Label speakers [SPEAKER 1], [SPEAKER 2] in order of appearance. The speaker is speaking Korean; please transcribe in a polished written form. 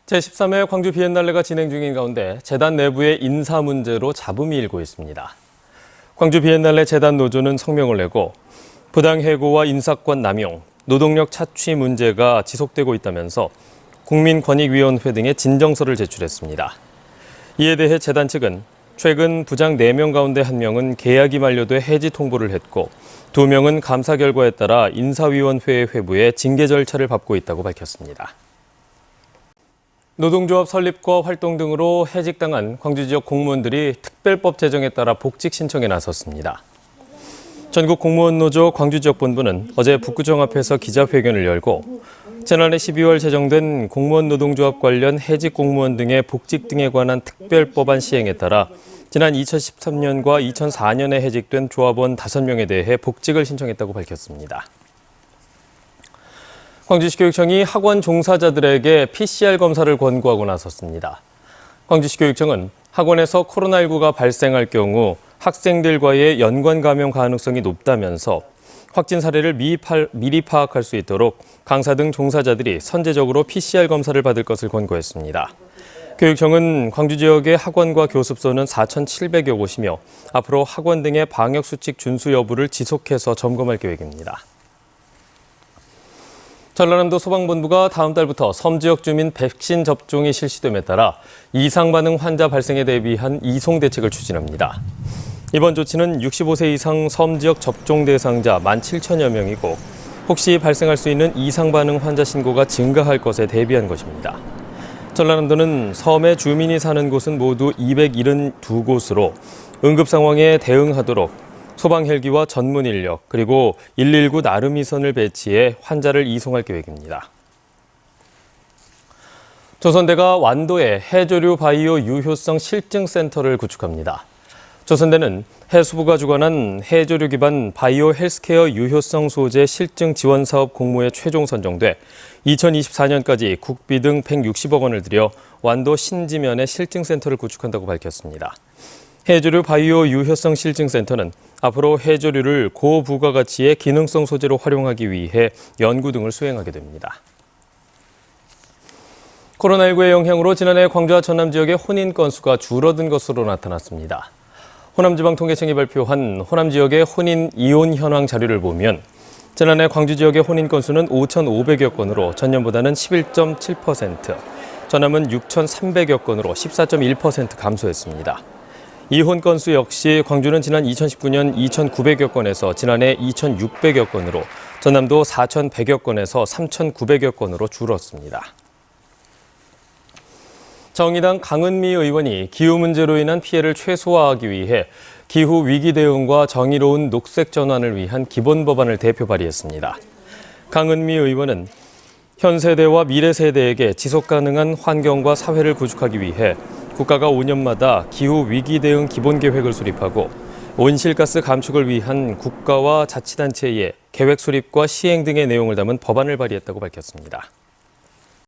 [SPEAKER 1] 제13회 광주 비엔날레가 진행 중인 가운데 재단 내부의 인사 문제로 잡음이 일고 있습니다. 광주 비엔날레 재단 노조는 성명을 내고 부당 해고와 인사권 남용, 노동력 차취 문제가 지속되고 있다면서 국민권익위원회 등에 진정서를 제출했습니다. 이에 대해 재단 측은 최근 부장 4명 가운데 1명은 계약이 만료돼 해지 통보를 했고 2명은 감사 결과에 따라 인사위원회 회부에 징계 절차를 밟고 있다고 밝혔습니다. 노동조합 설립과 활동 등으로 해직당한 광주 지역 공무원들이 특별법 제정에 따라 복직 신청에 나섰습니다. 전국 공무원 노조 광주 지역 본부는 어제 북구청 앞에서 기자회견을 열고 지난해 12월 제정된 공무원 노동조합 관련 해직 공무원 등의 복직 등에 관한 특별법안 시행에 따라 지난 2013년과 2004년에 해직된 조합원 5명에 대해 복직을 신청했다고 밝혔습니다. 광주시 교육청이 학원 종사자들에게 PCR 검사를 권고하고 나섰습니다. 광주시 교육청은 학원에서 코로나19가 발생할 경우 학생들과의 연관 감염 가능성이 높다면서 확진 사례를 미리 파악할 수 있도록 강사 등 종사자들이 선제적으로 PCR 검사를 받을 것을 권고했습니다. 교육청은 광주 지역의 학원과 교습소는 4,700여 곳이며 앞으로 학원 등의 방역수칙 준수 여부를 지속해서 점검할 계획입니다. 전라남도 소방본부가 다음 달부터 섬 지역 주민 백신 접종이 실시됨에 따라 이상 반응 환자 발생에 대비한 이송 대책을 추진합니다. 이번 조치는 65세 이상 섬 지역 접종 대상자 17,000여 명이고 혹시 발생할 수 있는 이상 반응 환자 신고가 증가할 것에 대비한 것입니다. 전라남도는 섬에 주민이 사는 곳은 모두 272곳으로 응급 상황에 대응하도록 소방 헬기와 전문 인력 그리고 119 나르미선을 배치해 환자를 이송할 계획입니다. 조선대가 완도에 해조류 바이오 유효성 실증센터를 구축합니다. 조선대는 해수부가 주관한 해조류 기반 바이오 헬스케어 유효성 소재 실증 지원 사업 공모에 최종 선정돼 2024년까지 국비 등 160억 원을 들여 완도 신지면에 실증센터를 구축한다고 밝혔습니다. 해조류 바이오 유효성 실증센터는 앞으로 해조류를 고부가가치의 기능성 소재로 활용하기 위해 연구 등을 수행하게 됩니다. 코로나19의 영향으로 지난해 광주와 전남 지역의 혼인 건수가 줄어든 것으로 나타났습니다. 호남지방통계청이 발표한 호남 지역의 혼인 이혼 현황 자료를 보면 지난해 광주 지역의 혼인 건수는 5,500여 건으로 전년보다는 11.7%, 전남은 6,300여 건으로 14.1% 감소했습니다. 이혼 건수 역시 광주는 지난 2019년 2,900여 건에서 지난해 2,600여 건으로 전남도 4,100여 건에서 3,900여 건으로 줄었습니다. 정의당 강은미 의원이 기후 문제로 인한 피해를 최소화하기 위해 기후 위기 대응과 정의로운 녹색 전환을 위한 기본 법안을 대표 발의했습니다. 강은미 의원은 현 세대와 미래 세대에게 지속 가능한 환경과 사회를 구축하기 위해 국가가 5년마다 기후 위기 대응 기본 계획을 수립하고 온실가스 감축을 위한 국가와 자치단체의 계획 수립과 시행 등의 내용을 담은 법안을 발의했다고 밝혔습니다.